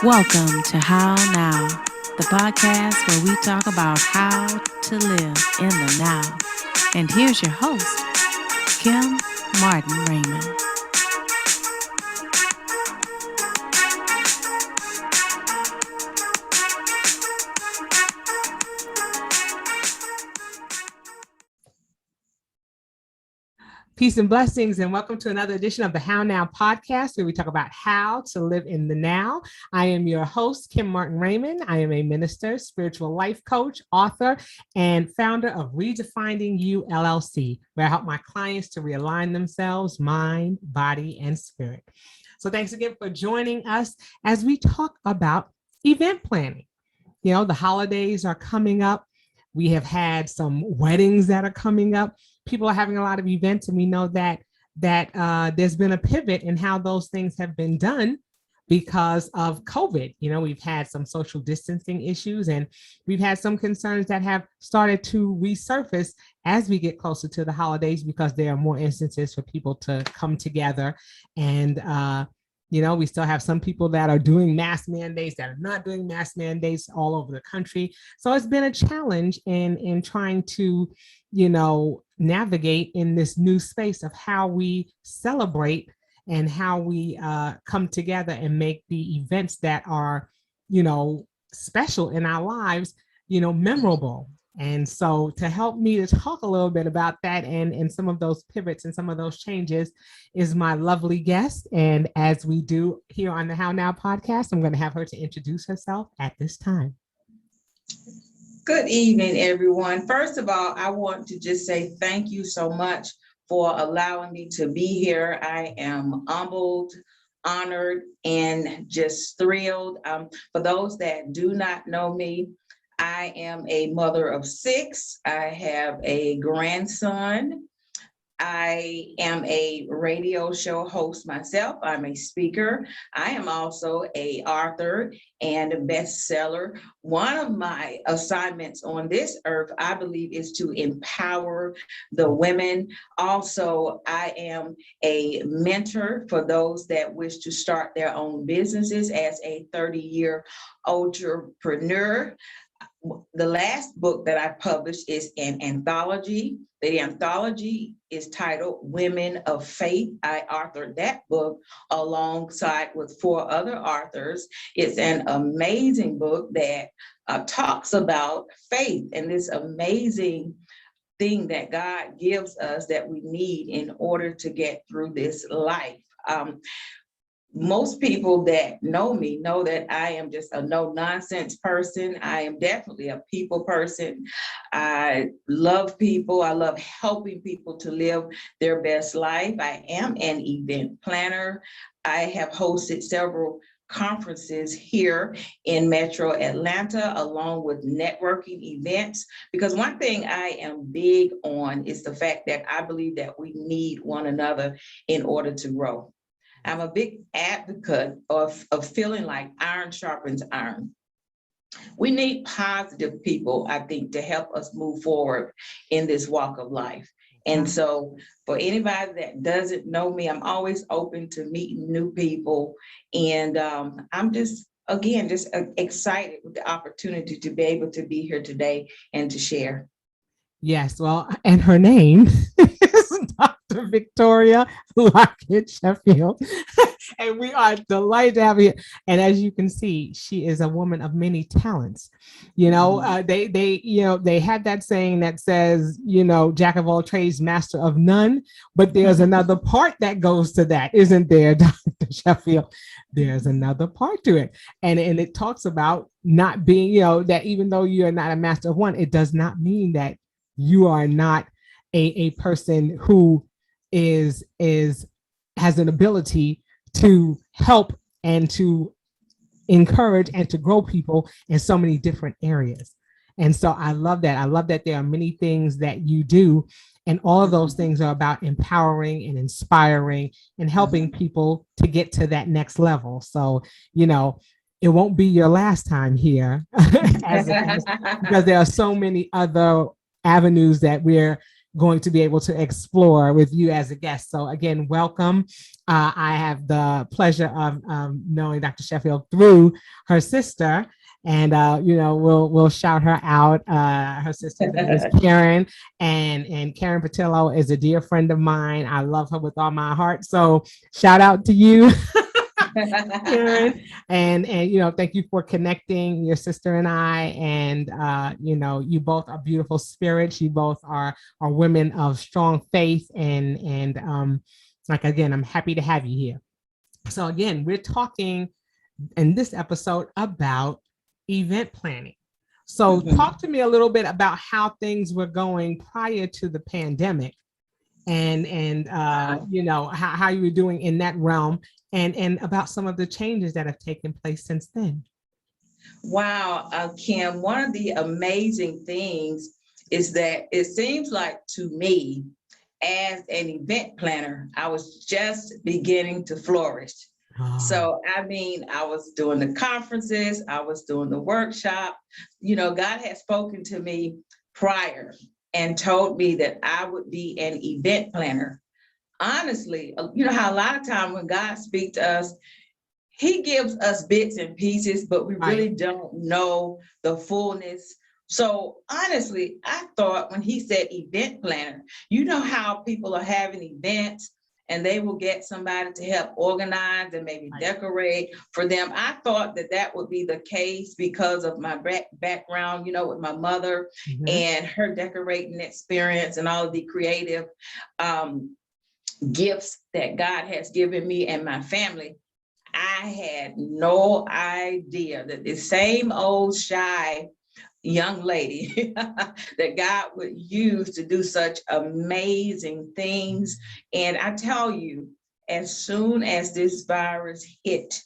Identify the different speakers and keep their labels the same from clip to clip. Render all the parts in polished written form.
Speaker 1: Welcome to How Now, the podcast where we talk about how to live in the now. And here's your host, Kim Martin Raymond.
Speaker 2: Peace and blessings, and welcome to another edition of the How Now podcast, where we talk about how to live in the now. I am your host, Kim Martin Raymond. I am a minister, spiritual life coach, author, and founder of Redefining You LLC, where I help my clients to realign themselves, mind, body, and spirit. So thanks again for joining us as we talk about event planning. You know, the holidays are coming up. We have had some weddings that are coming up. People are having a lot of events, and we know that there's been a pivot in how those things have been done because of COVID. You know, we've had some social distancing issues, and we've had some concerns that have started to resurface as we get closer to the holidays, because there are more instances for people to come together. And you know, we still have some people that are doing mask mandates, that are not doing mask mandates all over the country. So it's been a challenge in trying to, you know, navigate in this new space of how we celebrate and how we come together and make the events that are, you know, special in our lives, you know, memorable. And so to help me to talk a little bit about that and some of those pivots and some of those changes is my lovely guest. And as we do here on the How Now podcast, I'm going to have her to introduce herself at this time.
Speaker 3: Good evening, everyone. First of all, I want to just say thank you so much for allowing me to be here. I am humbled, honored, and just thrilled. For those that do not know me, I am a mother of 6. I have a grandson. I am a radio show host myself. I'm a speaker. I am also an author and a bestseller. One of my assignments on this earth, I believe, is to empower the women. Also, I am a mentor for those that wish to start their own businesses as a 30-year entrepreneur. The last book that I published is an anthology. The anthology is titled Women of Faith. I authored that book alongside with 4 other authors. It's an amazing book that talks about faith and this amazing thing that God gives us that we need in order to get through this life. Most people that know me know that I am just a no-nonsense person. I am definitely a people person. I love people. I love helping people to live their best life. I am an event planner. I have hosted several conferences here in Metro Atlanta, along with networking events, because one thing I am big on is the fact that I believe that we need one another in order to grow. I'm a big advocate of feeling like iron sharpens iron. We need positive people, I think, to help us move forward in this walk of life. And so for anybody that doesn't know me, I'm always open to meeting new people. And I'm just, again, just excited with the opportunity to be able to be here today and to share.
Speaker 2: Yes, well, and her name is Dr. Victoria Lockett Sheffield. And we are delighted to have you. And as you can see, she is a woman of many talents. You know, they had that saying that says, you know, jack of all trades, master of none. But there's another part that goes to that, isn't there, Dr. Sheffield? There's another part to it. And it talks about not being, you know, that even though you are not a master of one, it does not mean that you are not a person who has an ability to help and to encourage and to grow people in so many different areas. And so I love that. I love that there are many things that you do, and all of those things are about empowering and inspiring and helping people to get to that next level. So, you know, it won't be your last time here because there are so many other avenues that we're, going to be able to explore with you as a guest. So again, welcome. I have the pleasure of knowing Dr. Sheffield through her sister. And we'll shout her out. Her sister's name is Karen, and Karen Patillo is a dear friend of mine. I love her with all my heart. So shout out to you. Karen, and thank you for connecting your sister and I. And you both are beautiful spirits. You both are women of strong faith, and like again, I'm happy to have you here. So again, we're talking in this episode about event planning. So talk to me a little bit about how things were going prior to the pandemic, and how you were doing in that realm, and about some of the changes that have taken place since then.
Speaker 3: Wow, Kim, one of the amazing things is that it seems like to me, as an event planner, I was just beginning to flourish. So, I mean, I was doing the conferences, I was doing the workshop. God had spoken to me prior and told me that I would be an event planner. Honestly, you know how a lot of times when God speaks to us, he gives us bits and pieces, but we really don't know the fullness. So honestly, I thought when he said event planner, you know how people are having events and they will get somebody to help organize and maybe decorate for them. I thought that that would be the case because of my background, with my mother and her decorating experience and all of the creative gifts that God has given me and my family. I had no idea that the same old shy young lady that God would use to do such amazing things. And I tell you, as soon as this virus hit,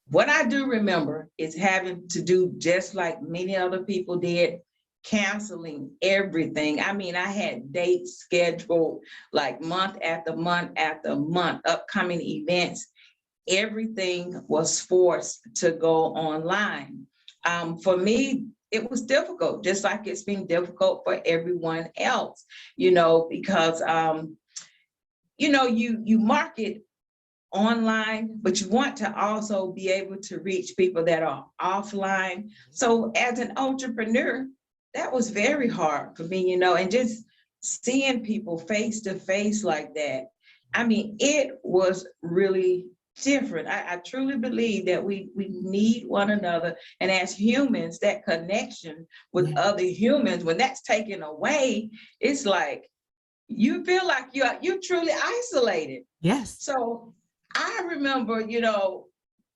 Speaker 3: what I do remember is having to do just like many other people did, canceling everything. I mean, I had dates scheduled like month after month after month, upcoming events. Everything was forced to go online. For me, it was difficult, just like it's been difficult for everyone else, because, you market online, but you want to also be able to reach people that are offline. So as an entrepreneur, that was very hard for me, and just seeing people face to face like that. I mean, it was really different. I truly believe that we need one another. And as humans, that connection with other humans, when that's taken away, it's like you feel like you're truly isolated.
Speaker 2: Yes.
Speaker 3: So I remember,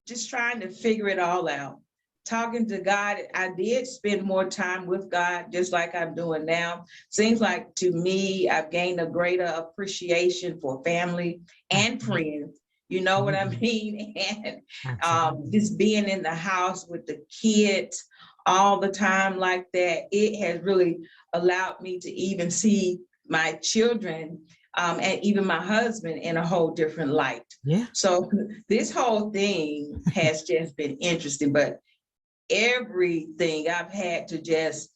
Speaker 3: just trying to figure it all out. Talking to God, I did spend more time with God, just like I'm doing now. Seems like to me, I've gained a greater appreciation for family and friends. You know what I mean? And just being in the house with the kids all the time like that, it has really allowed me to even see my children and even my husband in a whole different light.
Speaker 2: Yeah.
Speaker 3: So this whole thing has just been interesting, but everything I've had to just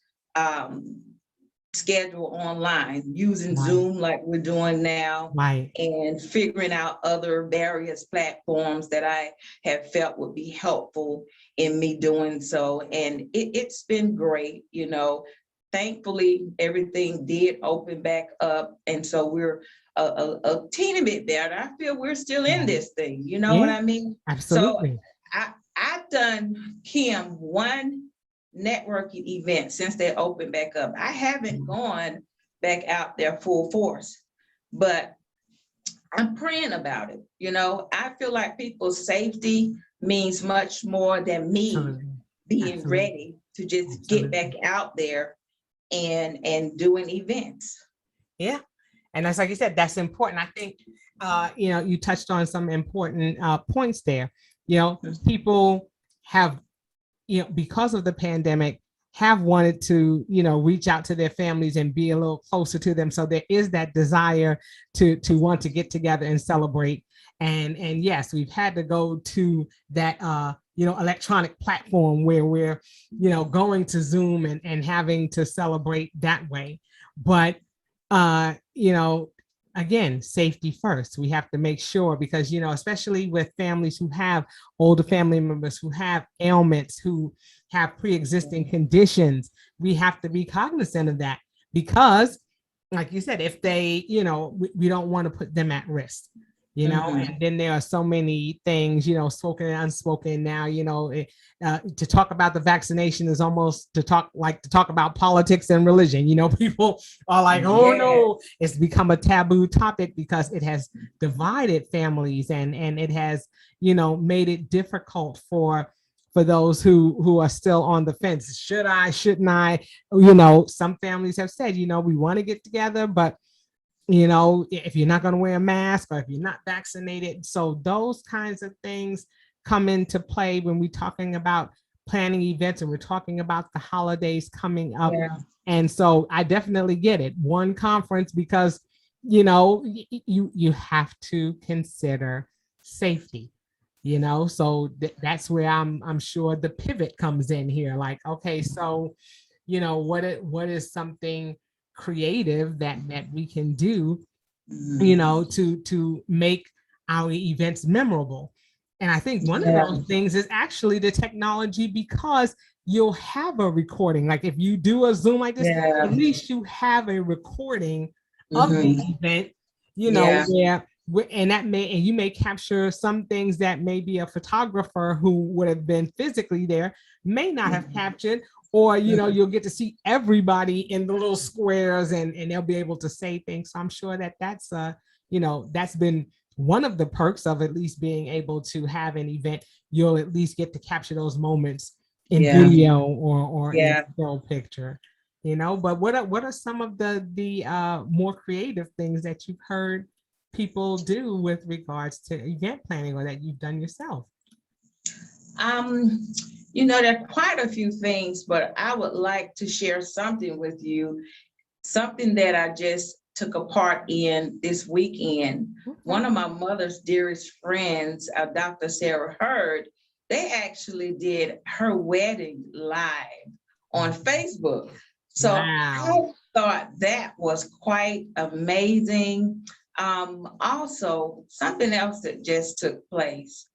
Speaker 3: schedule online using Zoom like we're doing now, and figuring out other various platforms that I have felt would be helpful in me doing so. And it's been great, Thankfully, everything did open back up. And so we're a teeny bit better. I feel we're still in this thing, you know what I mean?
Speaker 2: Absolutely.
Speaker 3: So I've done, Kim, one networking event since they opened back up. I haven't gone back out there full force, but I'm praying about it. I feel like people's safety means much more than me being ready to just get back out there and doing events.
Speaker 2: Yeah. And that's like you said, that's important. I think, you touched on some important points there. People have, because of the pandemic, have wanted to, reach out to their families and be a little closer to them. So there is that desire to want to get together and celebrate. And yes, we've had to go to that, electronic platform where we're, going to Zoom and having to celebrate that way. But you know, again, safety first. We have to make sure because, you know, especially with families who have older family members who have ailments, who have pre-existing conditions, we have to be cognizant of that because, like you said, if they, you know, we don't want to put them at risk. You know,
Speaker 3: Mhm.
Speaker 2: and then there are so many things, you know, spoken and unspoken now, you know, to talk about the vaccination is almost to talk about politics and religion. You know, people are like, oh
Speaker 3: Yeah.
Speaker 2: no, it's become a taboo topic because it has divided families and it has, you know, made it difficult for those who are still on the fence. Should I, shouldn't I? You know, some families have said, you know, we want to get together, but you know, if you're not going to wear a mask or if you're not vaccinated. So those kinds of things come into play when we're talking about planning events and we're talking about the holidays coming up.
Speaker 3: Yeah.
Speaker 2: And so I definitely get it. One conference because, you know, you have to consider safety, you know, so that's where I'm sure the pivot comes in here. Like, okay, so, you know, what is something creative that we can do, you
Speaker 3: Mhm.
Speaker 2: know, to make our events memorable. And I think one of
Speaker 3: Yeah.
Speaker 2: those things is actually the technology because you'll have a recording. Like if you do a Zoom like this,
Speaker 3: Yeah.
Speaker 2: at least you have a recording of the
Speaker 3: Mhm.
Speaker 2: event, you know,
Speaker 3: Yeah.
Speaker 2: and that may, and you may capture some things that maybe a photographer who would have been physically there may not have captured, or you know, you'll get to see everybody in the little squares and they'll be able to say things. So I'm sure that that's you know, that's been one of the perks of at least being able to have an event. You'll at least get to capture those moments in
Speaker 3: Yeah.
Speaker 2: video or in
Speaker 3: Yeah.
Speaker 2: still picture, you know. But what are some of the more creative things that you've heard people do with regards to event planning or that you've done yourself?
Speaker 3: Um, you know, there are quite a few things, but I would like to share something with you, something that I just took a part in this weekend.
Speaker 2: Okay.
Speaker 3: One of my mother's dearest friends, Dr. Sarah Hurd, they actually did her wedding live on Facebook. So I
Speaker 2: Wow.
Speaker 3: thought that was quite amazing. Also, something else that just took place.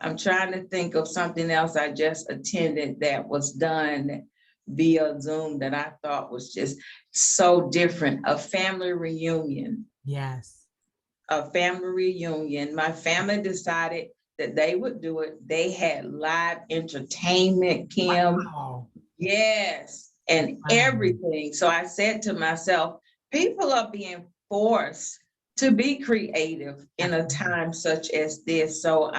Speaker 3: I'm trying to think of something else I just attended that was done via Zoom that I thought was just so different. A family reunion.
Speaker 2: Yes.
Speaker 3: A family reunion. My family decided that they would do it. They had live entertainment, Kim.
Speaker 2: Wow.
Speaker 3: Yes, and
Speaker 2: Wow.
Speaker 3: everything. So I said to myself, people are being forced to be creative in a
Speaker 2: Absolutely.
Speaker 3: time such as this. So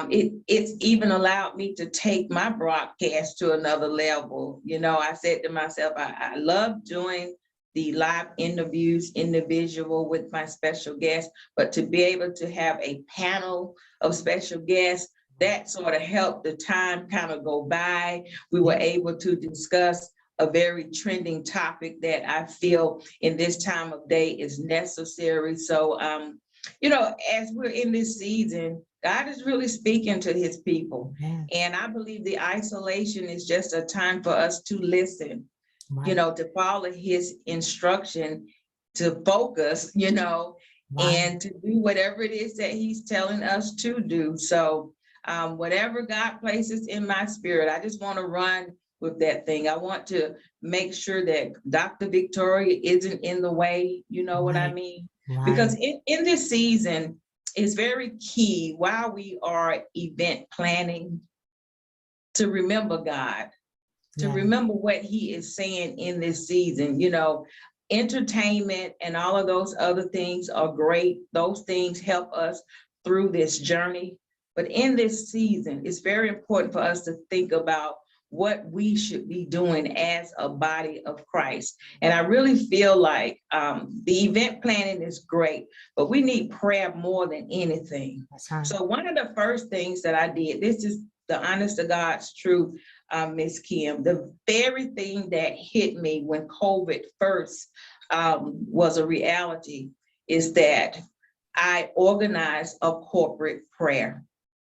Speaker 3: it's even allowed me to take my broadcast to another level. You know, I said to myself, I love doing the live interviews individual with my special guests, but to be able to have a panel of special guests, that sort of helped the time kind of go by. We were
Speaker 2: Yeah.
Speaker 3: able to discuss a very trending topic that I feel in this time of day is necessary. So you know, as we're in this season, God is really speaking to his people.
Speaker 2: Yes.
Speaker 3: And I believe the isolation is just a time for us to listen, you
Speaker 2: Right.
Speaker 3: know, to follow his instruction, to focus, you know,
Speaker 2: Right.
Speaker 3: and to do whatever it is that he's telling us to do. So, whatever God places in my spirit, I just want to run with that thing. I want to make sure that Dr. Victoria isn't in the way, you know what I
Speaker 2: Right.
Speaker 3: mean? Because
Speaker 2: Right.
Speaker 3: in this season, it's very key while we are event planning to remember God, to
Speaker 2: Yeah.
Speaker 3: remember what he is saying in this season. You know, entertainment and all of those other things are great. Those things help us through this journey. But in this season, it's very important for us to think about what we should be doing as a body of Christ. And I really feel like the event planning is great, but we need prayer more than anything.
Speaker 2: That's right.
Speaker 3: So one of the first things that I did, this is the honest to God's truth, Miss Kim, the very thing that hit me when COVID first was a reality is that I organized a corporate prayer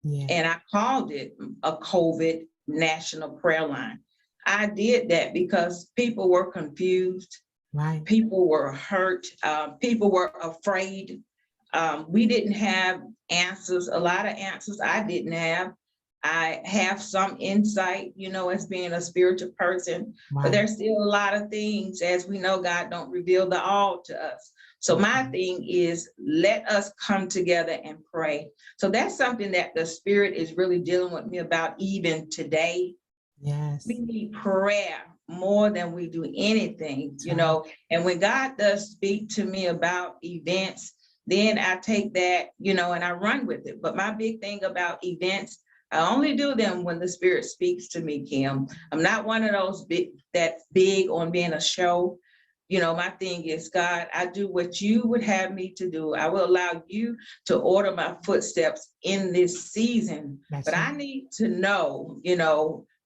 Speaker 2: Yeah.
Speaker 3: and I called it a COVID national prayer line. I did that because people were confused.
Speaker 2: Right.
Speaker 3: People were hurt. People were afraid. We didn't have answers, a lot of answers I didn't have. I have some insight, as being a spiritual person, but
Speaker 2: Right.
Speaker 3: there's still a lot of things, as we know, God don't reveal the all to us. So my thing is, let us come together and pray. So that's something that the Spirit is really dealing with me about even today.
Speaker 2: Yes.
Speaker 3: We need prayer more than we do anything, and when God does speak to me about events, then I take that, and I run with it. But my big thing about events, I only do them when the Spirit speaks to me, Kim. I'm not one of those big on being a show. My thing is, God, I do what you would have me to do. I will allow you to order my footsteps in this season. But I need to know,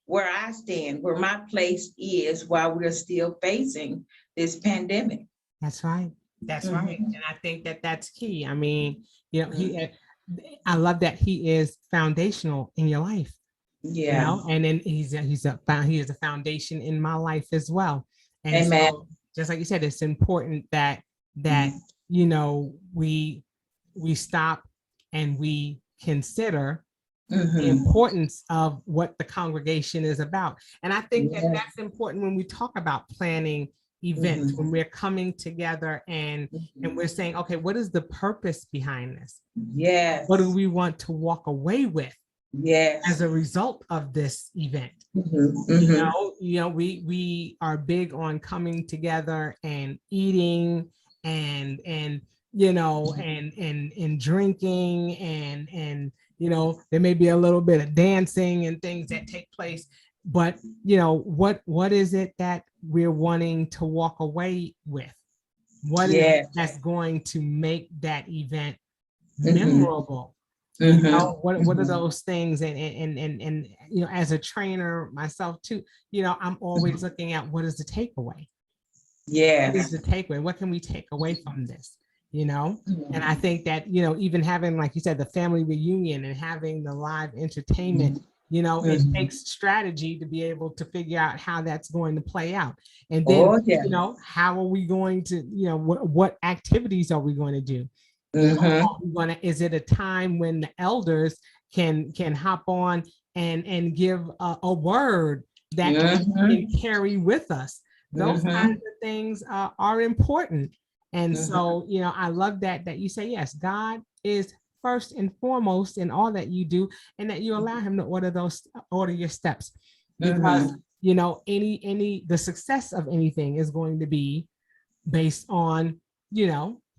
Speaker 3: where I stand, where my place is while we're still facing this pandemic.
Speaker 2: That's right. That's right. And I think that that's key. I mean, I love that he is foundational in your life.
Speaker 3: Yeah.
Speaker 2: And then he is a foundation in my life as well. And
Speaker 3: Amen.
Speaker 2: so, just like you said, it's important that we stop and we consider the importance of what the congregation is about. And I think that that's important when we talk about planning events, when we're coming together and we're saying, okay, what is the purpose behind this?
Speaker 3: Yes.
Speaker 2: What do we want to walk away with?
Speaker 3: Yes.
Speaker 2: As a result of this event? We are big on coming together and eating and drinking and there may be a little bit of dancing and things that take place, but what is it that we're wanting to walk away with? What is it that's going to make that event memorable? What are those things? And as a trainer myself too, I'm always looking at what is the takeaway. What is the takeaway? What can we take away from this? And I think that even having, like you said, the family reunion and having the live entertainment, it takes strategy to be able to figure out how that's going to play out. And then how are we going to, what activities are we going to do? Is it a time when the elders can hop on and give a word that can carry with us? Those kinds of things are important. And so, I love that you say, yes, God is first and foremost in all that you do, and that you allow him to order your steps, because the success of anything is going to be based on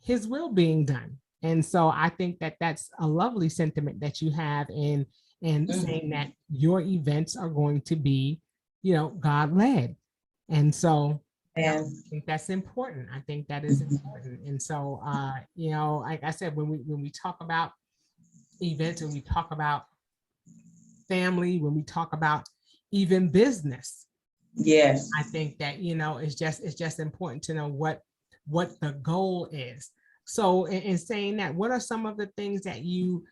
Speaker 2: his will being done. And so I think that that's a lovely sentiment that you have in saying that your events are going to be, God-led. And so I think that's important. I think that is important. And so, like I said, when we talk about events and we talk about family, when we talk about even business, I think that, it's just important to know what the goal is. So in saying that, what are some of the things that you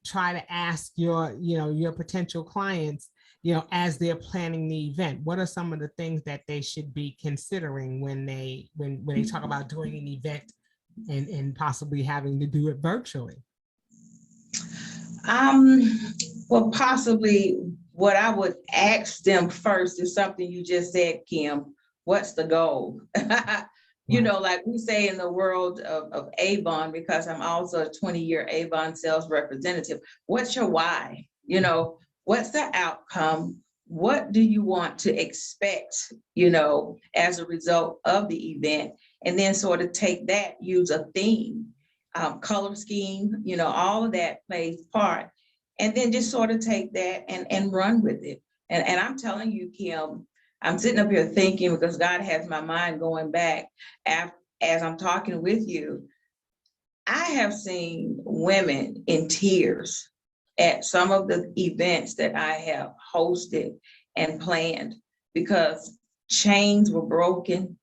Speaker 2: try to ask your potential clients, as they're planning the event? What are some of the things that they should be considering when they talk about doing an event and possibly having to do it virtually?
Speaker 3: Well, possibly what I would ask them first is something you just said, Kim. What's the goal? Like we say in the world of Avon, because I'm also a 20-year Avon sales representative, what's your why? What's the outcome? What do you want to expect, as a result of the event? And then sort of take that, use a theme, color scheme, all of that plays part. And then just sort of take that and run with it. And I'm telling you, Kim, I'm sitting up here thinking, because God has my mind going back as I'm talking with you. I have seen women in tears at some of the events that I have hosted and planned, because chains were broken,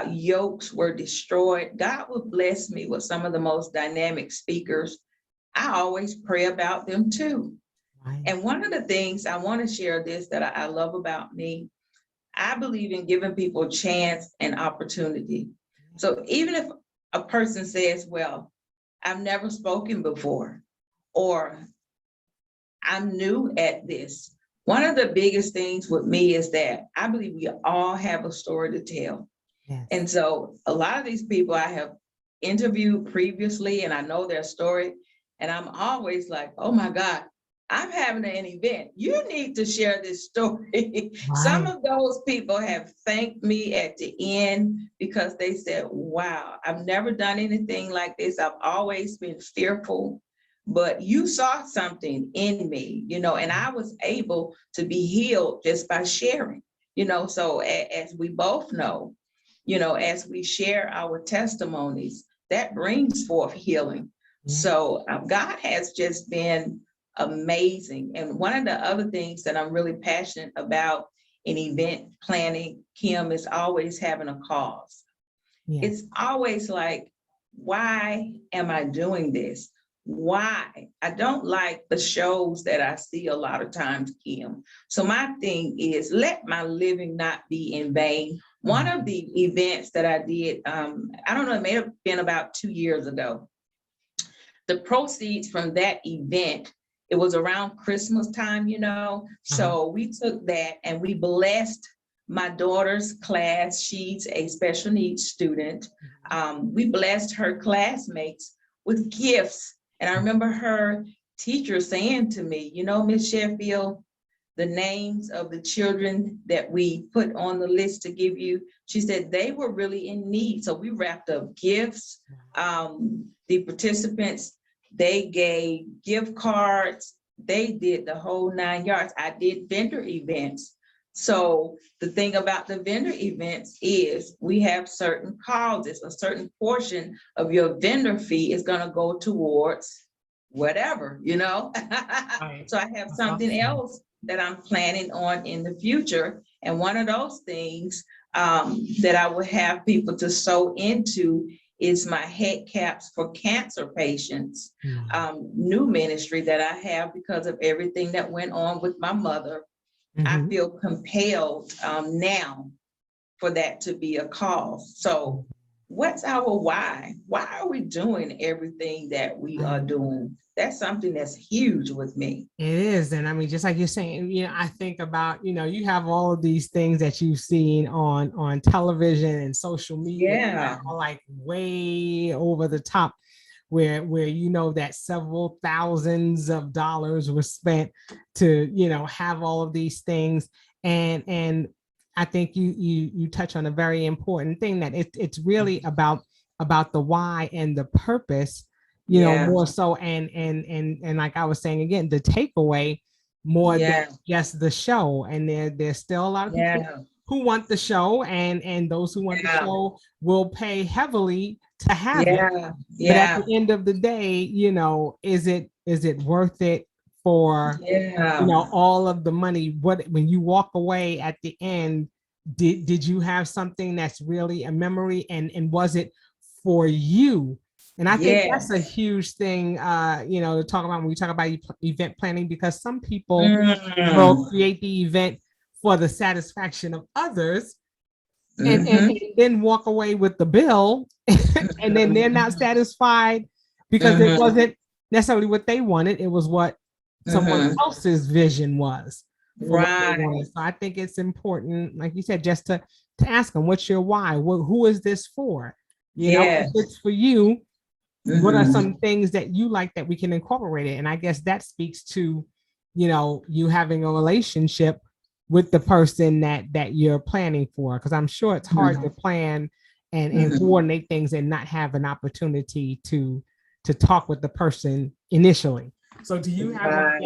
Speaker 3: yokes were destroyed. God would bless me with some of the most dynamic speakers. I always pray about them too. Right. And one of the things I want to share this that I love about me, I believe in giving people a chance and opportunity. So even if a person says, well, I've never spoken before, or I'm new at this. One of the biggest things with me is that I believe we all have a story to tell.
Speaker 2: Yes.
Speaker 3: And so a lot of these people I have interviewed previously, and I know their story, and I'm always like, oh my God, I'm having an event. You need to share this story. Some
Speaker 2: Right.
Speaker 3: of those people have thanked me at the end because they said, wow, I've never done anything like this. I've always been fearful, but you saw something in me, and I was able to be healed just by sharing, so as we both know, as we share our testimonies, that brings forth healing.
Speaker 2: Yeah.
Speaker 3: So God has just been amazing. And one of the other things that I'm really passionate about in event planning, Kim, is always having a cause.
Speaker 2: Yeah.
Speaker 3: It's always like, why am I doing this? Why? I don't like the shows that I see a lot of times, Kim. So my thing is, let my living not be in vain. One of the events that I did, I don't know, it may have been about 2 years ago. The proceeds from that event, it was around Christmas time, So we took that and we blessed my daughter's class. She's a special needs student. We blessed her classmates with gifts. And I remember her teacher saying to me, Miss Sheffield, the names of the children that we put on the list to give you, she said they were really in need. So we wrapped up gifts. The participants, they gave gift cards. They did the whole 9 yards. I did vendor events. So the thing about the vendor events is we have certain causes, a certain portion of your vendor fee is going to go towards whatever,
Speaker 2: Right.
Speaker 3: So I have something else that I'm planning on in the future. And one of those things that I would have people to sow into is my head caps for cancer patients, new ministry that I have because of everything that went on with my mother. I feel compelled now for that to be a cause. So what's our why? Why are we doing everything that we are doing? That's something that's huge with me.
Speaker 2: It is. And I mean, just like you're saying, I think about, you have all of these things that you've seen on television and social media that are like way over the top, where that several thousands of dollars were spent to, have all of these things. And I think you touch on a very important thing, that it's really about the why and the purpose, more so, and like I was saying again, the takeaway more than just the show. And there's still a lot of people who want the show, and those who want the show will pay heavily to have it. But at the end of the day, is it worth it for all of the money? When you walk away at the end, did you have something that's really a memory, and was it for you? And I think that's a huge thing, to talk about when we talk about event planning, because some people will create the event for the satisfaction of others, and then walk away with the bill, and then they're not satisfied because it wasn't necessarily what they wanted. It was what someone else's vision was.
Speaker 3: Right.
Speaker 2: So I think it's important, like you said, just to ask them, what's your why? Who is this for? If it's for you, what are some things that you like that we can incorporate it? And I guess that speaks to, you having a relationship with the person that you're planning for, because I'm sure it's hard to plan and coordinate things and not have an opportunity to talk with the person initially. So do you have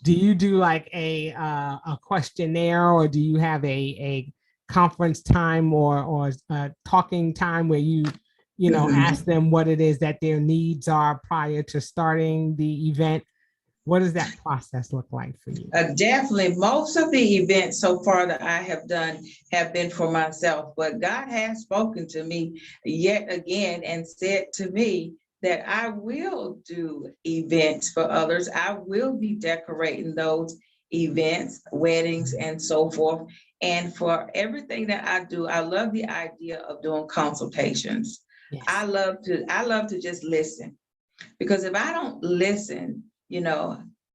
Speaker 2: do you do like a questionnaire, or do you have a conference time or talking time where you ask them what it is that their needs are prior to starting the event? What does that process look like for you?
Speaker 3: Definitely. Most of the events so far that I have done have been for myself, but God has spoken to me yet again and said to me that I will do events for others. I will be decorating those events, weddings, and so forth. And for everything that I do, I love the idea of doing consultations.
Speaker 2: Yes.
Speaker 3: I love to just listen, because if I don't listen,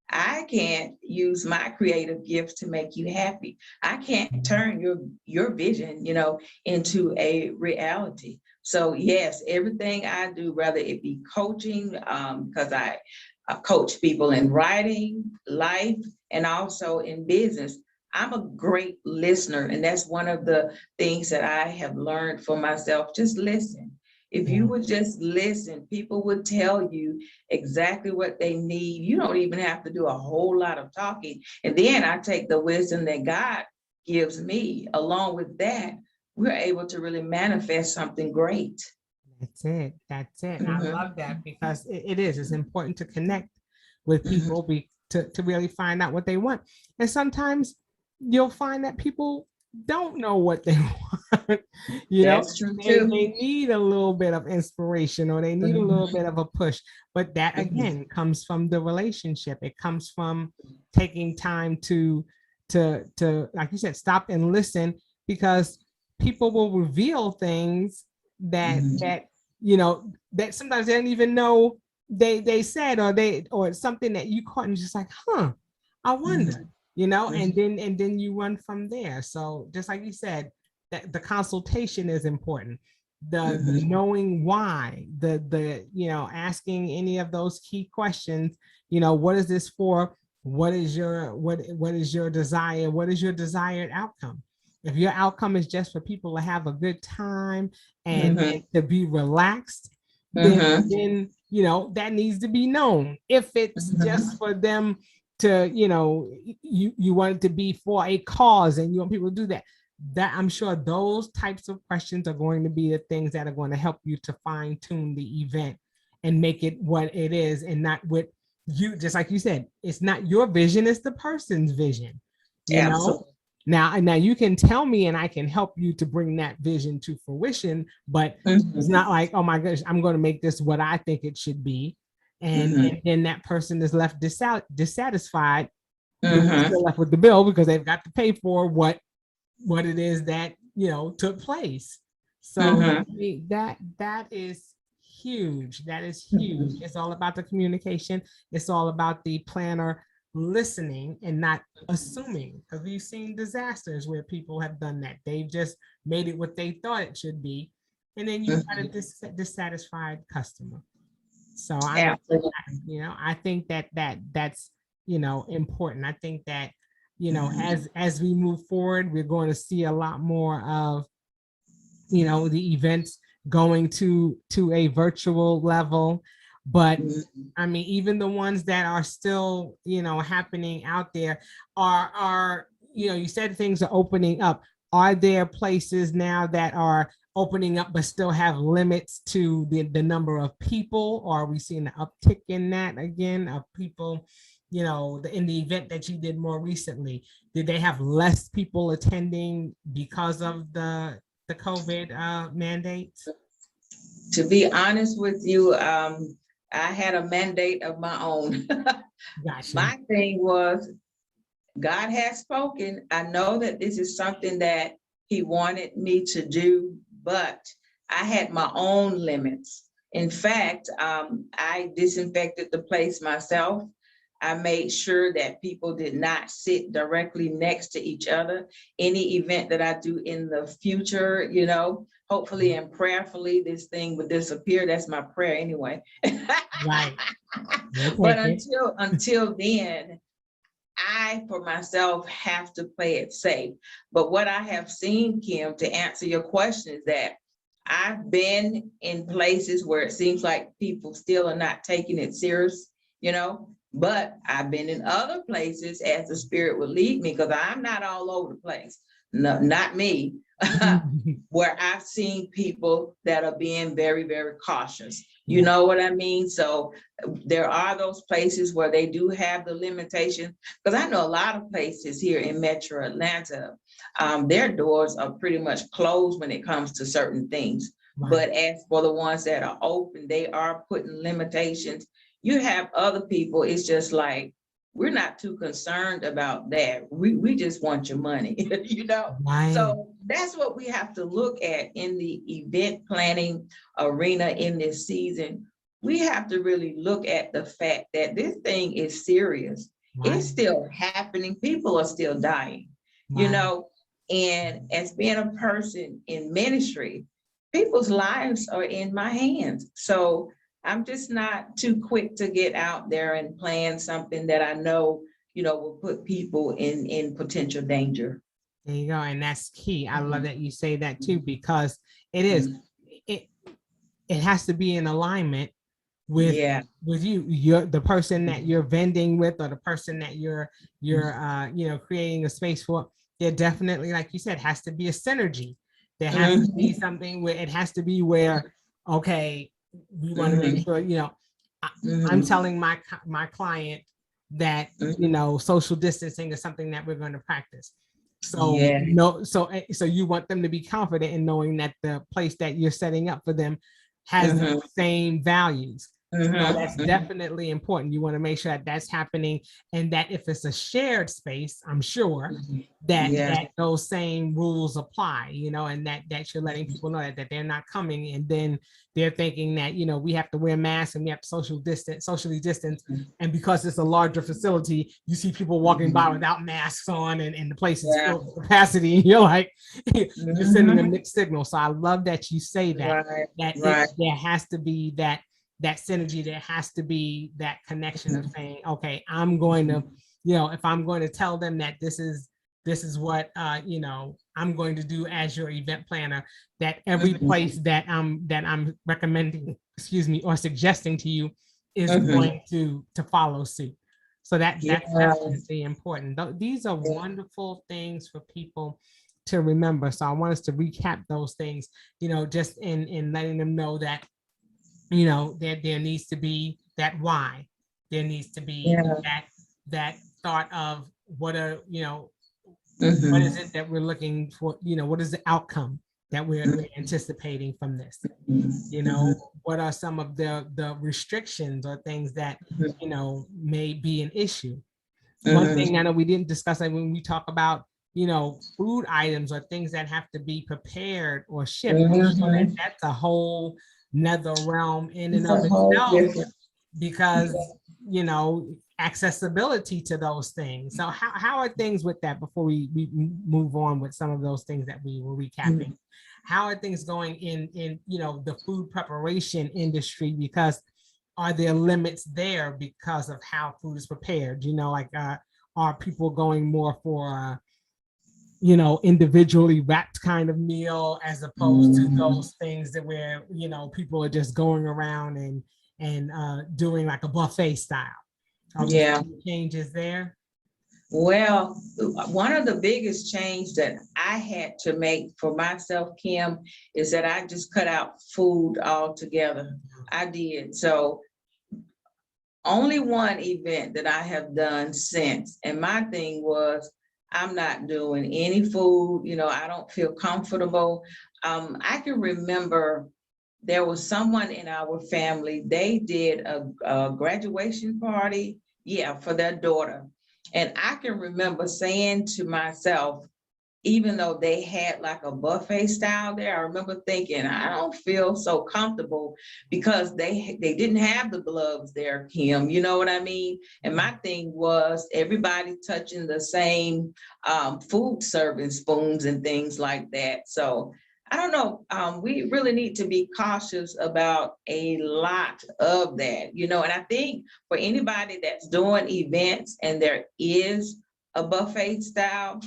Speaker 3: I can't use my creative gifts to make you happy. I can't turn your vision, into a reality. So yes, everything I do, whether it be coaching, because I coach people in writing, life, and also in business. I'm a great listener, and that's one of the things that I have learned for myself. Just listen. If you would just listen, people would tell you exactly what they need. You don't even have to do a whole lot of talking. And then I take the wisdom that God gives me. Along with that, we're able to really manifest something great.
Speaker 2: That's it. That's it. I
Speaker 3: Mhm.
Speaker 2: love that because it's important to connect with people to really find out what they want. And sometimes you'll find that people don't know what they want.
Speaker 3: That's true
Speaker 2: they
Speaker 3: too.
Speaker 2: need a little bit of inspiration or they need a little bit of a push. But that
Speaker 3: Mhm.
Speaker 2: again comes from the relationship. It comes from taking time to like you said, stop and listen, because people will reveal things that
Speaker 3: Mhm.
Speaker 2: that sometimes they don't even know they said, or something that you caught and just like, I wonder, and then you run from there. So just like you said, that the consultation is important, the
Speaker 3: Mhm.
Speaker 2: knowing why, the asking any of those key questions. What is this for? What is your desire? What is your desired outcome? If your outcome is just for people to have a good time and
Speaker 3: Mhm.
Speaker 2: to be relaxed,
Speaker 3: Mhm.
Speaker 2: then that needs to be known. If it's just for them to, you want it to be for a cause and you want people to do that, I'm sure those types of questions are going to be the things that are going to help you to fine tune the event and make it what it is, and not what you, just like you said, it's not your vision, it's the person's vision.
Speaker 3: Absolutely.
Speaker 2: Now you can tell me and I can help you to bring that vision to fruition, but it's
Speaker 3: Mhm.
Speaker 2: not like, oh my gosh, I'm going to make this what I think it should be. And,
Speaker 3: Mhm.
Speaker 2: and then that person is left dissatisfied. You're
Speaker 3: Mhm.
Speaker 2: still left with the bill because they've got to pay for what it is that took place. So
Speaker 3: Mhm.
Speaker 2: that is huge. That is huge.
Speaker 3: Mhm.
Speaker 2: It's all about the communication. It's all about the planner listening and not assuming, because we've seen disasters where people have done that. They've just made it what they thought it should be, and then you've got a
Speaker 3: Mhm.
Speaker 2: dissatisfied customer. So
Speaker 3: Absolutely.
Speaker 2: I think that's important. I think that
Speaker 3: Mhm.
Speaker 2: as we move forward, we're going to see a lot more of the events going to a virtual level. But
Speaker 3: Mhm.
Speaker 2: I mean, even the ones that are still happening out there are you said things are opening up. Are there places now that are opening up but still have limits to the number of people, or are we seeing an uptick in that again of people? In the event that you did more recently, did they have less people attending because of the COVID mandates?
Speaker 3: To be honest with you, I had a mandate of my own.
Speaker 2: Gotcha.
Speaker 3: My thing was, God has spoken. I know that this is something that He wanted me to do, but I had my own limits. In fact, I disinfected the place myself. I made sure that people did not sit directly next to each other. Any event that I do in the future, hopefully and prayerfully, this thing would disappear. That's my prayer anyway.
Speaker 2: Right. We'll
Speaker 3: But
Speaker 2: take it.
Speaker 3: until then, I, for myself, have to play it safe. But what I have seen, Kim, to answer your question, is that I've been in places where it seems like people still are not taking it serious, but I've been in other places as the Spirit would lead me, because I'm not all over the place. No, not me. Where I've seen people that are being very, very cautious. You
Speaker 2: Yeah.
Speaker 3: know what I mean? So there are those places where they do have the limitation, because I know a lot of places here in Metro Atlanta, their doors are pretty much closed when it comes to certain things.
Speaker 2: Right.
Speaker 3: But as for the ones that are open, they are putting limitations. You have other people, it's just like, we're not too concerned about that. We just want your money, you know?
Speaker 2: Right.
Speaker 3: So that's what we have to look at in the event planning arena in this season. We have to really look at the fact that this thing is serious.
Speaker 2: Right.
Speaker 3: It's still happening. People are still dying, you
Speaker 2: Right.
Speaker 3: know? And as being a person in ministry, people's lives are in my hands. So I'm just not too quick to get out there and plan something that I know, you know, will put people in potential danger.
Speaker 2: There you go. And that's key. I love that you say that too, because it is, it has to be in alignment with
Speaker 3: Yeah.
Speaker 2: with you're the person that you're vending with, or the person that you're creating a space for. There definitely, like you said, has to be a synergy. There has to be something where it has to be where, okay, we want to make sure, I'm telling my client that, social distancing is something that we're going to practice. So
Speaker 3: Yeah.
Speaker 2: so you want them to be confident in knowing that the place that you're setting up for them has the same values. So that's definitely important. You want to make sure that that's happening, and that if it's a shared space, I'm sure that those same rules apply, and that you're letting people know that they're not coming and then they're thinking that, we have to wear masks and we have to socially distance. And because it's a larger facility, you see people walking by without masks on, and the place is filled to capacity. And you're like, you're sending a mixed signal. So I love that you say that, there has to be that synergy. There has to be that connection of saying, okay, I'm going to, if I'm going to tell them that this is what I'm going to do as your event planner, that every place that I'm recommending, or suggesting to you is going to follow suit. So that's definitely important. These are wonderful things for people to remember. So I want us to recap those things, just in letting them know that, there needs to be that why. There needs to be that thought of what are, what is it that we're looking for? What is the outcome that we're anticipating from this? What are some of the restrictions or things that, may be an issue? One thing I know we didn't discuss, like when we talk about, food items or things that have to be prepared or shipped, that's a whole another realm in and of itself, because accessibility to those things. So how are things with that before we move on with some of those things that we were recapping? How are things going in the food preparation industry? Because are there limits there because of how food is prepared? Are people going more for individually wrapped kind of meal, as opposed to those things that where, people are just going around and doing like a buffet style? Changes there?
Speaker 3: Well, one of the biggest change that I had to make for myself, Kim, is that I just cut out food altogether. I did. So only one event that I have done since, and my thing was, I'm not doing any food. I don't feel comfortable. I can remember there was someone in our family, they did a graduation party, for their daughter. And I can remember saying to myself, even though they had like a buffet style there, I remember thinking, I don't feel so comfortable, because they didn't have the gloves there, Kim, you know what I mean? And my thing was everybody touching the same food serving spoons and things like that. So I don't know, we really need to be cautious about a lot of that, and I think for anybody that's doing events and there is a buffet style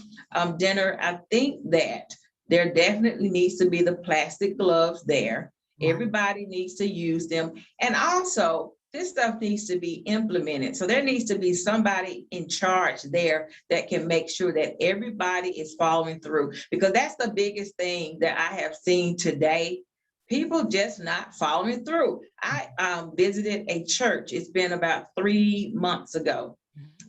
Speaker 3: dinner, I think that there definitely needs to be the plastic gloves there. Everybody needs to use them. And also, this stuff needs to be implemented. So there needs to be somebody in charge there that can make sure that everybody is following through, because that's the biggest thing that I have seen today. People just not following through. I visited a church. It's been about 3 months ago.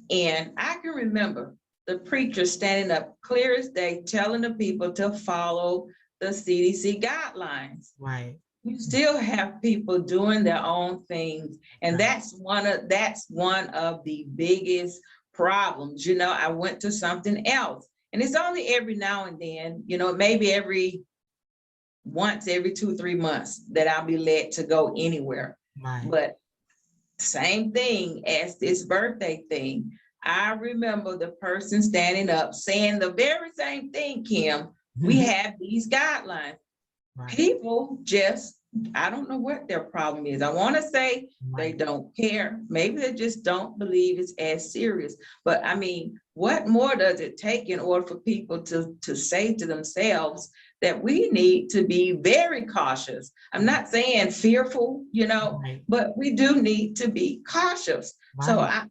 Speaker 3: And I can remember the preacher standing up clear as day, telling the people to follow the CDC guidelines.
Speaker 2: Right.
Speaker 3: you still have people doing their own things. And that's one of the biggest problems. I went to something else, and it's only every now and then, maybe once every 2-3 months that I'll be led to go anywhere.
Speaker 2: Right.
Speaker 3: But same thing as this birthday thing. I remember the person standing up saying the very same thing, Kim. We have these guidelines. Right. People just, I don't know what their problem is. I want to say they don't care. Maybe they just don't believe it's as serious. But I mean, what more does it take in order for people to say to themselves that we need to be very cautious? I'm not saying fearful, but we do need to be cautious. Right. So I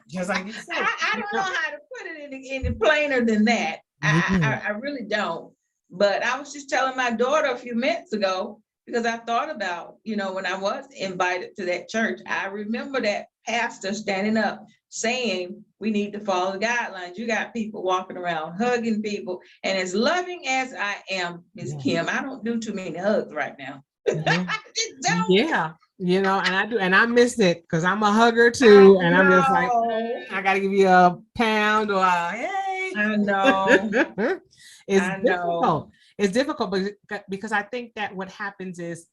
Speaker 2: just like you said,
Speaker 3: I don't know how to put it any plainer than that. I really don't. But I was just telling my daughter a few minutes ago, because I thought about, when I was invited to that church, I remember that pastor standing up saying we need to follow the guidelines. You got people walking around hugging people. And as loving as I am, Ms. Kim, I don't do too many hugs right now. I just don't.
Speaker 2: Yeah. And I do, and I miss it because I'm a hugger too. And I'm just like, I got to give you a pound or a hey.
Speaker 3: I know.
Speaker 2: It's difficult. It's difficult because I think that what happens is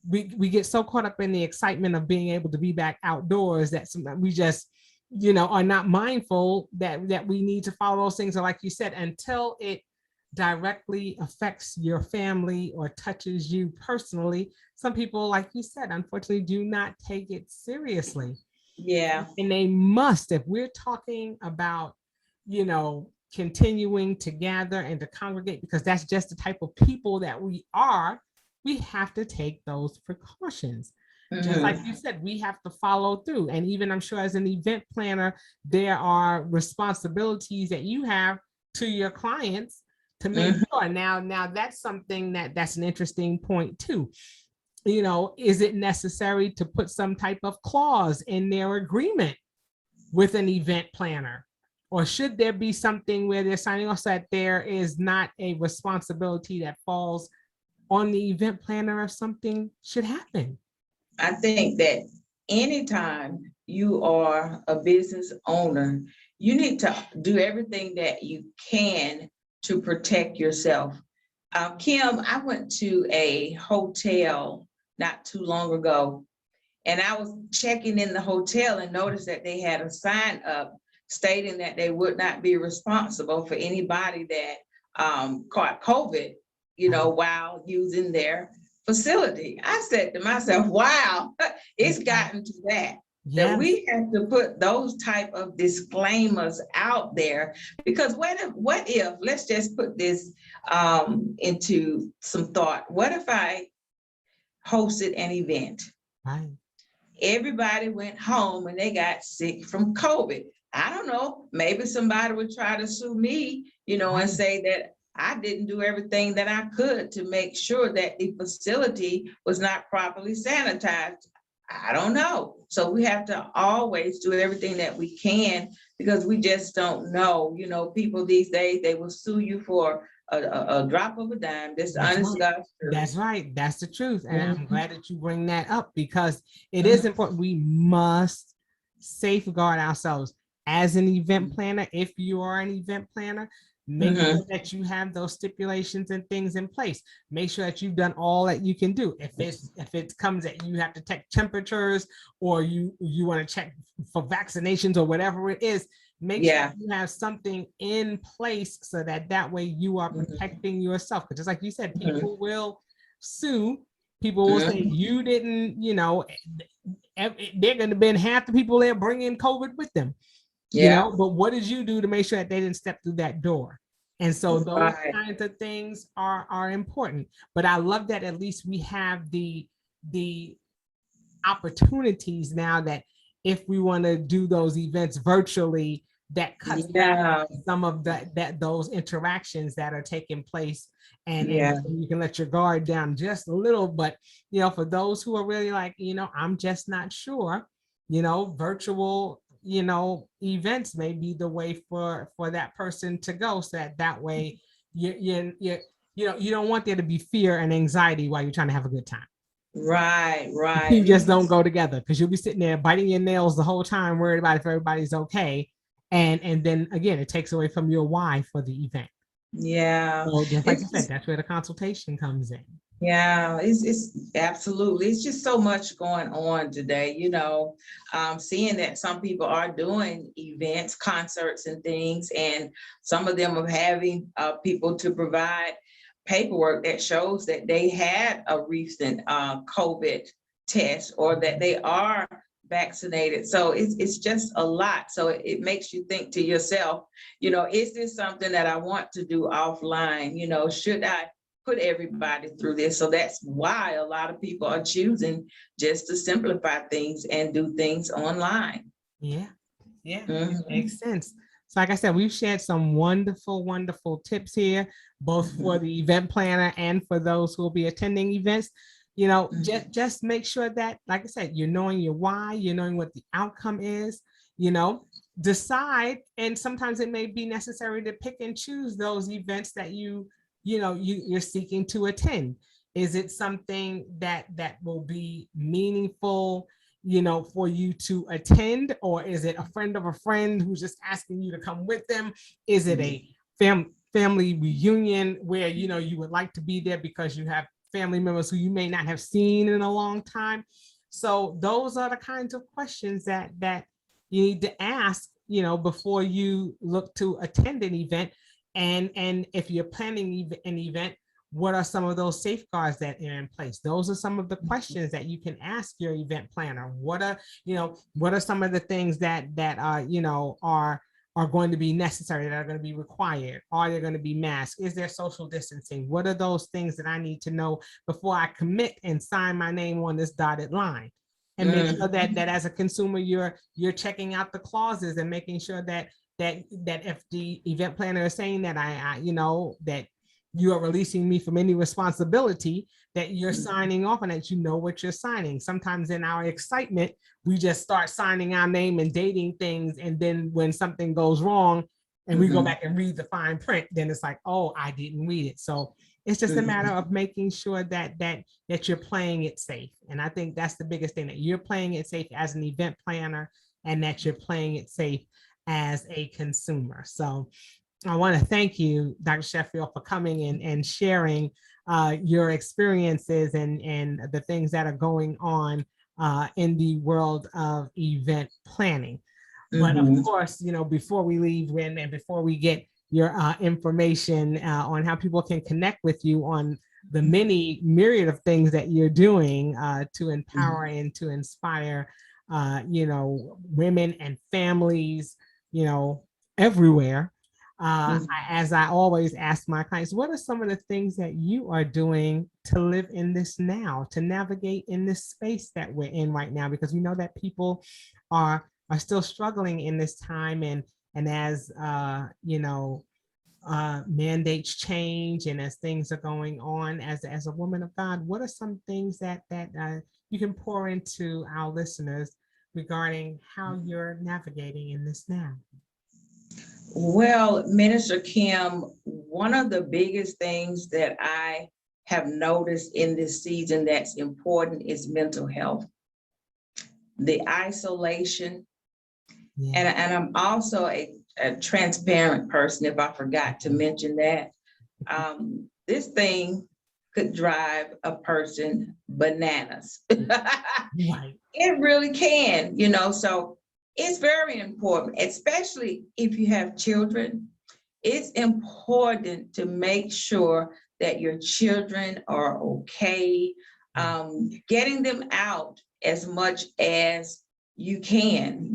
Speaker 2: we get so caught up in the excitement of being able to be back outdoors that sometimes we just, are not mindful that we need to follow those things. Or like you said, until it directly affects your family or touches you personally, some people, like you said, unfortunately do not take it seriously.
Speaker 3: Yeah.
Speaker 2: And they must, if we're talking about, continuing to gather and to congregate, because that's just the type of people that we are, we have to take those precautions. Just like you said, we have to follow through. And even I'm sure as an event planner, there are responsibilities that you have to your clients to make sure. Now that's something that's an interesting point too. Is it necessary to put some type of clause in their agreement with an event planner? Or should there be something where they're signing off that there is not a responsibility that falls on the event planner if something should happen?
Speaker 3: I think that anytime you are a business owner, you need to do everything that you can to protect yourself. Kim, I went to a hotel not too long ago, and I was checking in the hotel and noticed that they had a sign up stating that they would not be responsible for anybody that caught COVID, while using their facility. I said to myself, wow, it's gotten to that. Yes. That we have to put those type of disclaimers out there, because what if let's just put this into some thought. What if I hosted an event?
Speaker 2: Right.
Speaker 3: Everybody went home and they got sick from COVID. I don't know, maybe somebody would try to sue me, and say that I didn't do everything that I could to make sure that the facility was not properly sanitized. I don't know. So we have to always do everything that we can, because we just don't know. People these days, they will sue you for a drop of a dime. That's honest God's truth.
Speaker 2: That's right. That's the truth. And I'm glad that you bring that up, because it is important. We must safeguard ourselves as an event planner. If you are an event planner, make sure that you have those stipulations and things in place. Make sure that you've done all that you can do. If it comes that you have to check temperatures, or you want to check for vaccinations or whatever it is, make sure you have something in place so that way you are protecting yourself. Because just like you said, people will sue. People will say you didn't, they're going to be half the people there bringing COVID with them. But what did you do to make sure that they didn't step through that door? And so those kinds of things are important. But I love that at least we have the opportunities now that if we want to do those events virtually, that cuts down some of those interactions that are taking place, and you can let your guard down just a little. But for those who are really like, I'm just not sure, virtual events may be the way for that person to go, so that way you you don't want there to be fear and anxiety while you're trying to have a good time.
Speaker 3: Right,
Speaker 2: You
Speaker 3: right.
Speaker 2: just don't go together, because you'll be sitting there biting your nails the whole time, worried about if everybody's okay. And then again, it takes away from your why for the event.
Speaker 3: Yeah.
Speaker 2: So just like you said,
Speaker 3: It's
Speaker 2: that's where the consultation comes in.
Speaker 3: Yeah, it's absolutely. It's just so much going on today, seeing that some people are doing events, concerts and things, and some of them are having people to provide paperwork that shows that they had a recent COVID test or that they are vaccinated. So it's just a lot. So it makes you think to yourself, is this something that I want to do offline? Should I put everybody through this? So that's why a lot of people are choosing just to simplify things and do things online.
Speaker 2: Yeah, yeah,
Speaker 3: Mhm.
Speaker 2: makes sense. So like I said, we've shared some wonderful, wonderful tips here, both for the event planner and for those who will be attending events. Just make sure that, like I said, you're knowing your why, you're knowing what the outcome is, decide. And sometimes it may be necessary to pick and choose those events that you're seeking to attend. Is it something that will be meaningful, for you to attend, or is it a friend of a friend who's just asking you to come with them? Is it a family reunion where you would like to be there because you have family members who you may not have seen in a long time? So those are the kinds of questions that you need to ask, before you look to attend an event. And if you're planning an event, what are some of those safeguards that are in place? Those are some of the questions that you can ask your event planner. What are some of the things that are going to be necessary, that are going to be required? Are there going to be masks? Is there social distancing? What are those things that I need to know before I commit and sign my name on this dotted line? And make sure that as a consumer, you're checking out the clauses and making sure that if the event planner is saying that that you are releasing me from any responsibility, that you're signing off, and that you know what you're signing. Sometimes in our excitement, we just start signing our name and dating things. And then when something goes wrong and we go back and read the fine print, then it's like, oh, I didn't read it. So it's just a matter of making sure that you're playing it safe. And I think that's the biggest thing, that you're playing it safe as an event planner, and that you're playing it safe as a consumer. So I want to thank you, Dr. Sheffield, for coming and sharing your experiences and the things that are going on in the world of event planning. But of course, before we leave, and before we get your information on how people can connect with you on the many myriad of things that you're doing to empower and to inspire, women and families, everywhere. As I always ask my clients, what are some of the things that you are doing to live in this now, to navigate in this space that we're in right now? Because we know that people are still struggling in this time, and as mandates change, and as things are going on, as a woman of God, what are some things that you can pour into our listeners regarding how you're navigating in this now?
Speaker 3: Well, Minister Kim, one of the biggest things that I have noticed in this season that's important is mental health, the isolation. And I'm also a transparent person, if I forgot to mention that. This thing could drive a person bananas.
Speaker 2: Right.
Speaker 3: It really can, so it's very important, especially if you have children. It's important to make sure that your children are okay, getting them out as much as you can,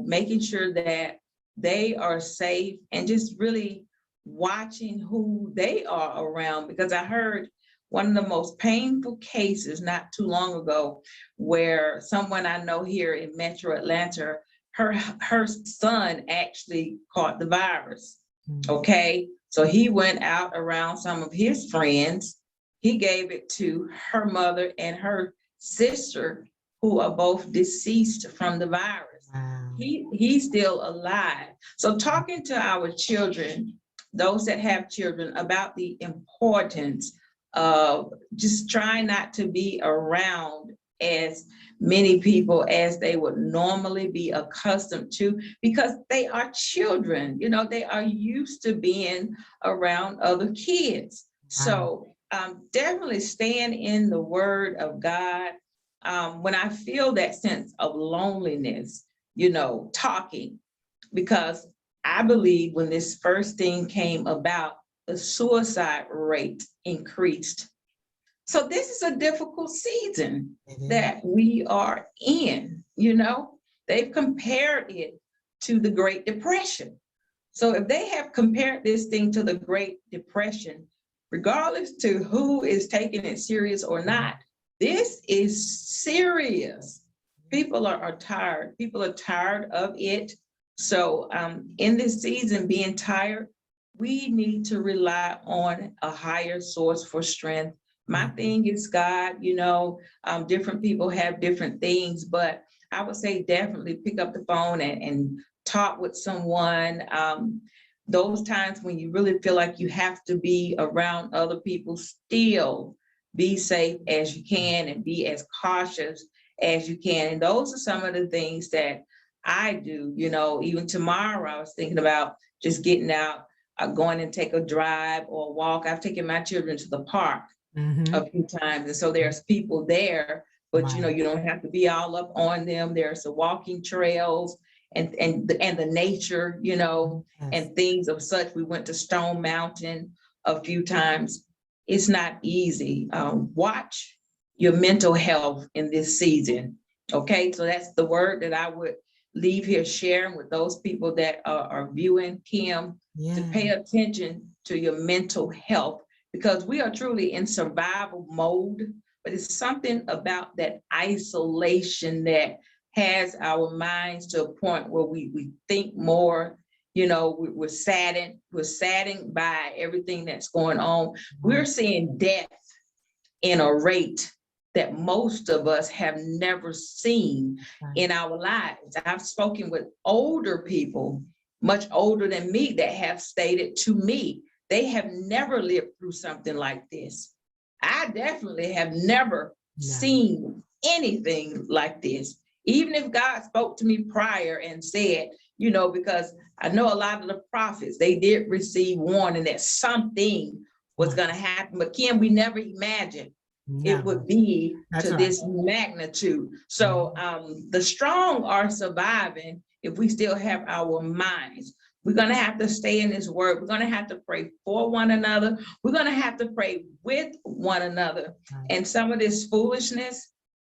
Speaker 3: making sure that they are safe, and just really watching who they are around. Because I heard one of the most painful cases not too long ago, where someone I know here in Metro Atlanta, her son actually caught the virus. Okay, so he went out around some of his friends. He gave it to her mother and her sister, who are both deceased from the virus.
Speaker 2: Wow.
Speaker 3: He's still alive. So talking to our children those that have children about the importance of just trying not to be around as many people as they would normally be accustomed to, because they are children, they are used to being around other kids. So definitely stand in the word of God. When I feel that sense of loneliness, talking, because I believe when this first thing came about, the suicide rate increased. So this is a difficult season that we are in, They've compared it to the Great Depression. So if they have compared this thing to the Great Depression, regardless to who is taking it serious or not, this is serious. People are tired. People are tired of it. So in this season, being tired, we need to rely on a higher source for strength. My thing is God, different people have different things, but I would say definitely pick up the phone and talk with someone. Those times when you really feel like you have to be around other people, still be safe as you can and be as cautious as you can. And those are some of the things that I do. Even tomorrow I was thinking about just getting out, going and take a drive or a walk. I've taken my children to the park a few times. And so there's people there, but you don't have to be all up on them. There's the walking trails and the nature, and things of such. We went to Stone Mountain a few times. It's not easy. Watch your mental health in this season. Okay, so that's the word that I would leave here sharing with those people that are viewing Kim, to pay attention to your mental health, because we are truly in survival mode, but it's something about that isolation that has our minds to a point where we think more, we're saddened by everything that's going on. We're seeing death in a rate that most of us have never seen in our lives. I've spoken with older people, much older than me, that have stated to me, they have never lived through something like this. I definitely have never seen anything like this. Even if God spoke to me prior and said, because I know a lot of the prophets, they did receive warning that something was going to happen. But Kim, we never imagined it would be to this magnitude. So the strong are surviving if we still have our minds. We're going to have to stay in this word. We're going to have to pray for one another. We're going to have to pray with one another. And some of this foolishness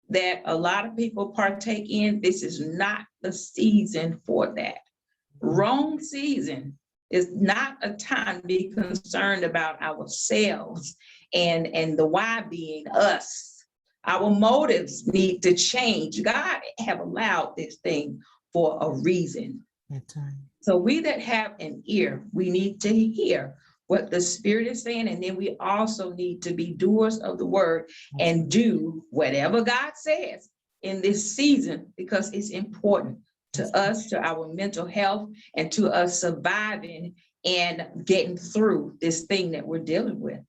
Speaker 3: that a lot of people partake in, this is not the season for that. Wrong season is not a time to be concerned about ourselves and the why being us. Our motives need to change. God have allowed this thing for a reason.
Speaker 2: That's right.
Speaker 3: So we that have an ear, we need to hear what the Spirit is saying, and then we also need to be doers of the word and do whatever God says in this season, because it's important to us, to our mental health, and to us surviving and getting through this thing that we're dealing with.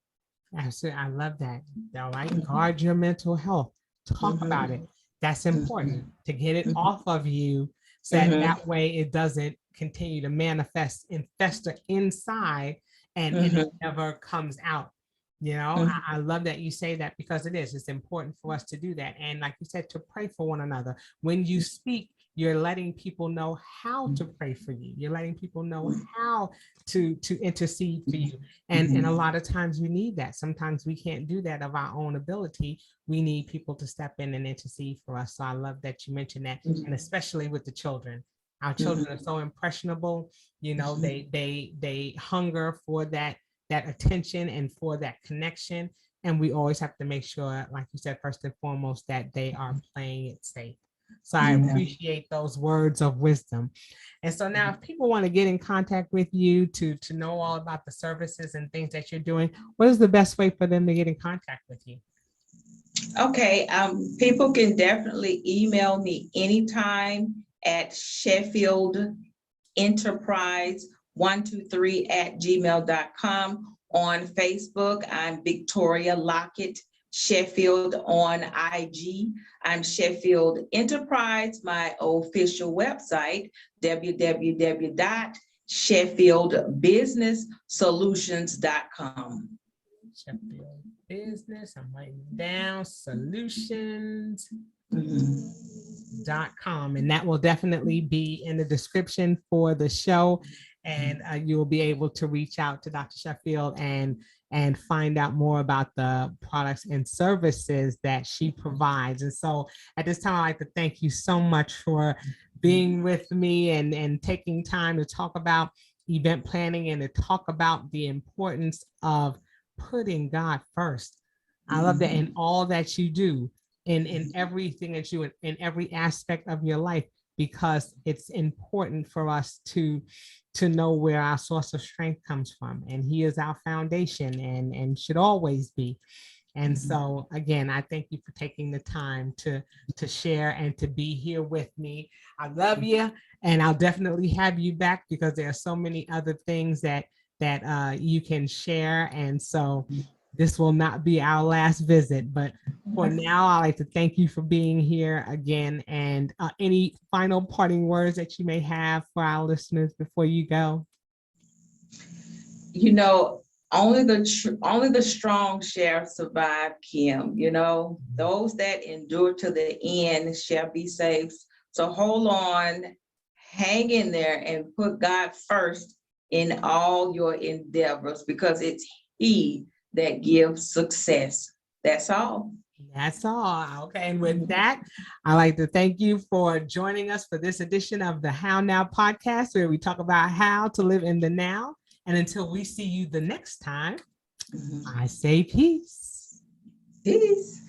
Speaker 2: Absolutely. I love that. All right. Guard your mental health. Talk about it. That's important to get it off of you, so that way it doesn't continue to manifest and fester inside and it never comes out. I love that you say that, because it's important for us to do that. And like you said, to pray for one another. When you speak, you're letting people know how to pray for you. You're letting people know how to intercede for you. And a lot of times we need that. Sometimes we can't do that of our own ability. We need people to step in and intercede for us. So I love that you mentioned that, and especially with the children. Our children are so impressionable. They hunger for that attention and for that connection. And we always have to make sure, like you said, first and foremost, that they are playing it safe. So I appreciate those words of wisdom. And so now if people want to get in contact with you to know all about the services and things that you're doing, what is the best way for them to get in contact with you?
Speaker 3: Okay, people can definitely email me anytime at Sheffield Enterprise 123@gmail.com. On Facebook, I'm Victoria Lockett Sheffield. On IG, I'm Sheffield Enterprise. My official website, www.sheffieldbusinesssolutions.com.
Speaker 2: Sheffield Business. I'm writing it down. Solutions.com. And that will definitely be in the description for the show. And you will be able to reach out to Dr. Sheffield and find out more about the products and services that she provides. And so at this time, I'd like to thank you so much for being with me and taking time to talk about event planning and to talk about the importance of putting God first. I love that in all that you do, in everything that you, in every aspect of your life, because it's important for us to know where our source of strength comes from. And he is our foundation and should always be. And so again, I thank you for taking the time to share and to be here with me. I love you, and I'll definitely have you back because there are so many other things that you can share. And so this will not be our last visit, but for now, I'd like to thank you for being here again. And any final parting words that you may have for our listeners before you go?
Speaker 3: You know, only the strong shall survive, Kim. You know, those that endure to the end shall be saved. So hold on, hang in there, and put God first in all your endeavors, because it's he that gives success. That's all.
Speaker 2: That's all. Okay. And with that, I'd like to thank you for joining us for this edition of the How Now podcast, where we talk about how to live in the now. And until we see you the next time, I say peace.
Speaker 3: Peace.